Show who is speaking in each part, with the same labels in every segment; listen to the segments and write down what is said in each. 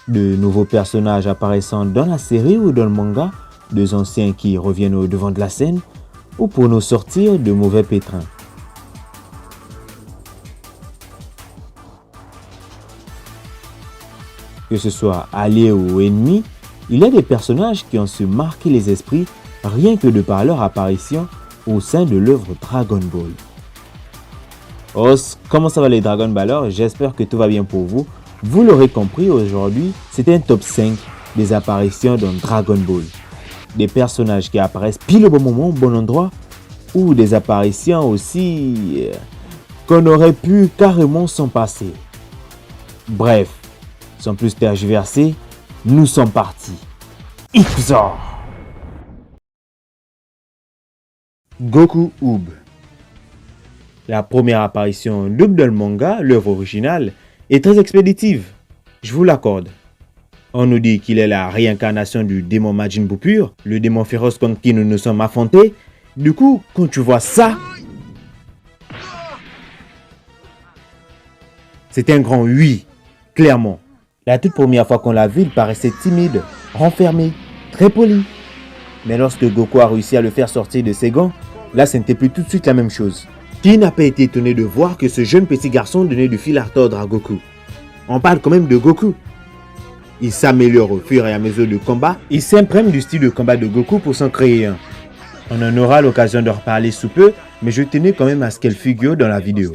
Speaker 1: De nouveaux personnages apparaissant dans la série ou dans le manga, deux anciens qui reviennent au devant de la scène, ou pour nous sortir de mauvais pétrins. Que ce soit alliés ou ennemis, il y a des personnages qui ont su marquer les esprits rien que de par leur apparition au sein de l'œuvre Dragon Ball. Oh, comment ça va les Dragon Ballers? J'espère que tout va bien pour vous. Vous l'aurez compris, aujourd'hui, c'est un top 5 des apparitions dans Dragon Ball. Des personnages qui apparaissent pile au bon moment, au bon endroit, ou des apparitions aussi qu'on aurait pu carrément s'en passer. Bref, sans plus tergiverser, nous sommes partis. Ixor! Goku Ub. La première apparition d'Ub dans le manga, l'œuvre originale, est très expéditive, je vous l'accorde. On nous dit qu'il est la réincarnation du démon Majin Buu pur, le démon féroce contre qui nous nous sommes affrontés. Du coup, quand tu vois ça, c'est un grand oui, clairement. La toute première fois qu'on l'a vu, il paraissait timide, renfermé, très poli. Mais lorsque Goku a réussi à le faire sortir de ses gants, là ce n'était plus tout de suite la même chose. Qui n'a pas été étonné de voir que ce jeune petit garçon donnait du fil à retordre à Goku? On parle quand même de Goku. Il s'améliore au fur et à mesure du combat. Il s'imprègne du style de combat de Goku pour s'en créer un. On en aura l'occasion de reparler sous peu, mais je tenais quand même à ce qu'elle figure dans la vidéo.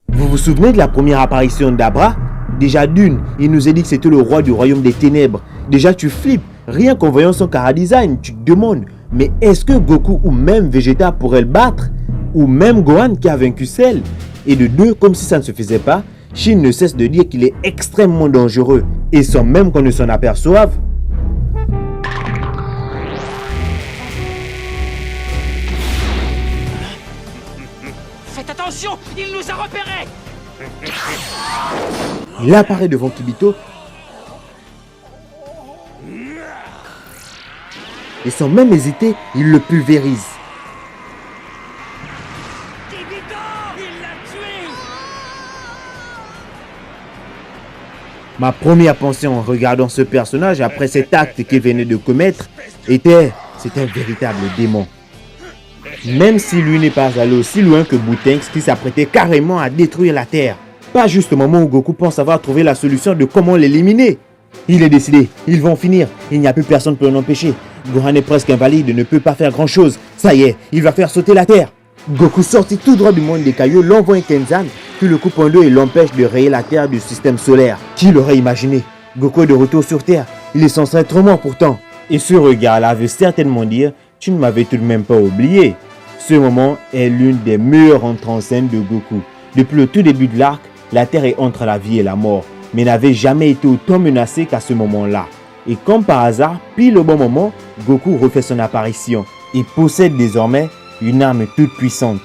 Speaker 1: Vous vous souvenez de la première apparition d'Abra? Déjà d'une, il nous a dit que c'était le roi du royaume des ténèbres. Déjà tu flippes, rien qu'en voyant son chara-design, tu te demandes, mais est-ce que Goku ou même Vegeta pourrait le battre? Ou même Gohan qui a vaincu Cell? Et de deux, comme si ça ne se faisait pas, Shin ne cesse de dire qu'il est extrêmement dangereux, et sans même qu'on ne s'en aperçoive.
Speaker 2: Faites attention, il nous a repérés!
Speaker 1: Il apparaît devant Kibito et sans même hésiter, il le pulvérise.
Speaker 2: Kibito! Il l'a tué!
Speaker 1: Ma première pensée en regardant ce personnage après cet acte qu'il venait de commettre était, c'est un véritable démon. Même si lui n'est pas allé aussi loin que Boutenks qui s'apprêtait carrément à détruire la Terre. Pas juste au moment où Goku pense avoir trouvé la solution de comment l'éliminer. Il est décidé, ils vont finir, il n'y a plus personne pour l'en empêcher. Gohan est presque invalide, ne peut pas faire grand chose. Ça y est, il va faire sauter la Terre. Goku sorti tout droit du monde des cailloux, l'envoie un Tenzan, puis le coupe en deux et l'empêche de rayer la Terre du système solaire. Qui l'aurait imaginé? Goku est de retour sur Terre, il est censé être mort pourtant. Et ce regard-là veut certainement dire, tu ne m'avais tout de même pas oublié. Ce moment est l'une des meilleures entrées en scène de Goku. Depuis le tout début de l'arc, la Terre est entre la vie et la mort, mais n'avait jamais été autant menacée qu'à ce moment-là. Et comme par hasard, pile au bon moment, Goku refait son apparition. Il possède désormais une arme toute puissante.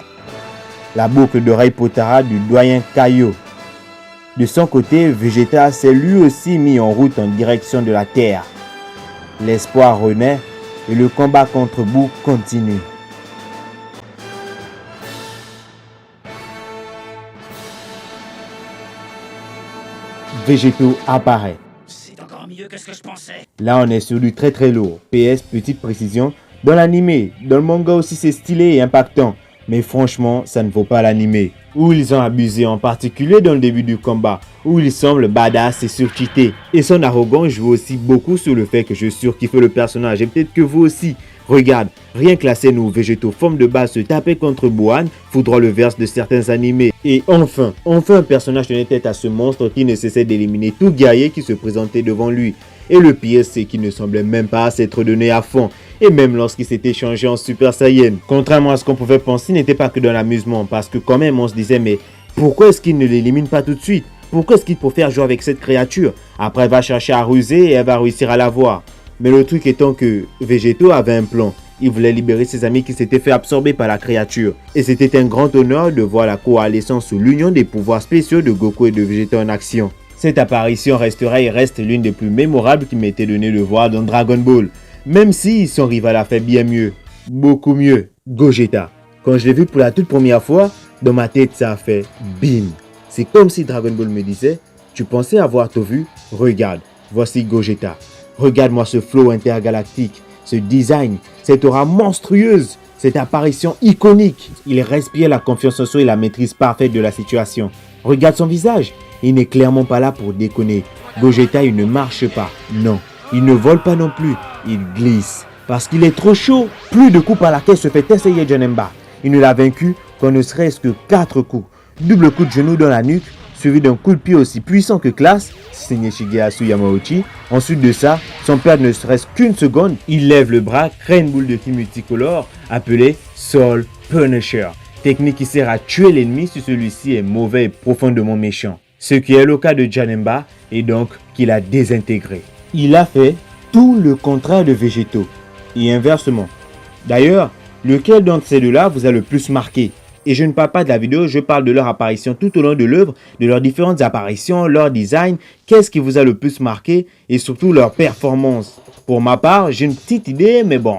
Speaker 1: La boucle d'oreille Potara du doyen Kaio. De son côté, Vegeta s'est lui aussi mis en route en direction de la Terre. L'espoir renaît et le combat contre Buu continue. Végétaux apparaît.
Speaker 2: C'est encore mieux que ce que je pensais.
Speaker 1: Là on est sur du très très lourd. PS, petite précision, dans l'animé, dans le manga aussi c'est stylé et impactant. Mais franchement, ça ne vaut pas l'animé. Où ils ont abusé, en particulier dans le début du combat, où il semble badass et surcheaté. Et son arrogance joue aussi beaucoup sur le fait que je surkiffe le personnage. Et peut-être que vous aussi. Regarde, rien que la scène où Végétaux forme de base se taper contre Buan foudroie le verse de certains animés. Et enfin un personnage tenait tête à ce monstre qui ne cessait d'éliminer tout guerrier qui se présentait devant lui. Et le pire, c'est qu'il ne semblait même pas s'être donné à fond. Et même lorsqu'il s'était changé en Super Saiyan. Contrairement à ce qu'on pouvait penser, il n'était pas que dans l'amusement. Parce que quand même, on se disait, mais pourquoi est-ce qu'il ne l'élimine pas tout de suite? Pourquoi est-ce qu'il préfère jouer avec cette créature? Après, elle va chercher à ruser et elle va réussir à la voir. Mais le truc étant que Végétaux avait un plan. Il voulait libérer ses amis qui s'étaient fait absorber par la créature. Et c'était un grand honneur de voir la coalescence sous l'union des pouvoirs spéciaux de Goku et de Vegeta en action. Cette apparition restera et reste l'une des plus mémorables qui m'était donné de voir dans Dragon Ball. Même si son rival a fait bien mieux. Beaucoup mieux. Gogeta. Quand je l'ai vu pour la toute première fois, dans ma tête ça a fait bim. C'est comme si Dragon Ball me disait, tu pensais avoir tout vu? Regarde, voici Gogeta. Regarde-moi ce flow intergalactique, ce design, cette aura monstrueuse, cette apparition iconique. Il respire la confiance en soi et la maîtrise parfaite de la situation. Regarde son visage, il n'est clairement pas là pour déconner. Gogeta, il ne marche pas, non. Il ne vole pas non plus, il glisse. Parce qu'il est trop chaud. Plus de coups par laquelle se fait essayer Janemba. Il ne l'a vaincu qu'en ne serait-ce que 4 coups. Double coup de genou dans la nuque, suivi d'un coup de pied aussi puissant que classe, signé Shigeasu Yamauchi. Ensuite de ça, sans perdre ne serait-ce qu'une seconde, il lève le bras, crée une boule de ki multicolore appelée Soul Punisher. Technique qui sert à tuer l'ennemi si celui-ci est mauvais et profondément méchant. Ce qui est le cas de Janemba et donc qu'il a désintégré. Il a fait tout le contraire de Végétaux et inversement. D'ailleurs, lequel d'entre ces deux-là vous a le plus marqué? Et je ne parle pas de la vidéo, je parle de leur apparition tout au long de l'œuvre, de leurs différentes apparitions, leur design, qu'est-ce qui vous a le plus marqué et surtout leur performance. Pour ma part, j'ai une petite idée, mais bon,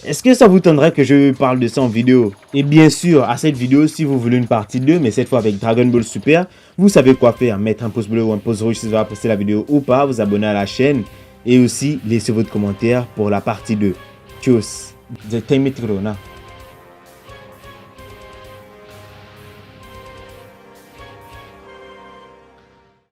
Speaker 1: est-ce que ça vous tenterait que je parle de ça en vidéo? Et bien sûr, à cette vidéo, si vous voulez une partie 2, mais cette fois avec Dragon Ball Super, vous savez quoi faire, mettre un pouce bleu ou un pouce rouge si vous avez apprécié la vidéo ou pas, vous abonner à la chaîne et aussi laissez votre commentaire pour la partie 2. Tchuss.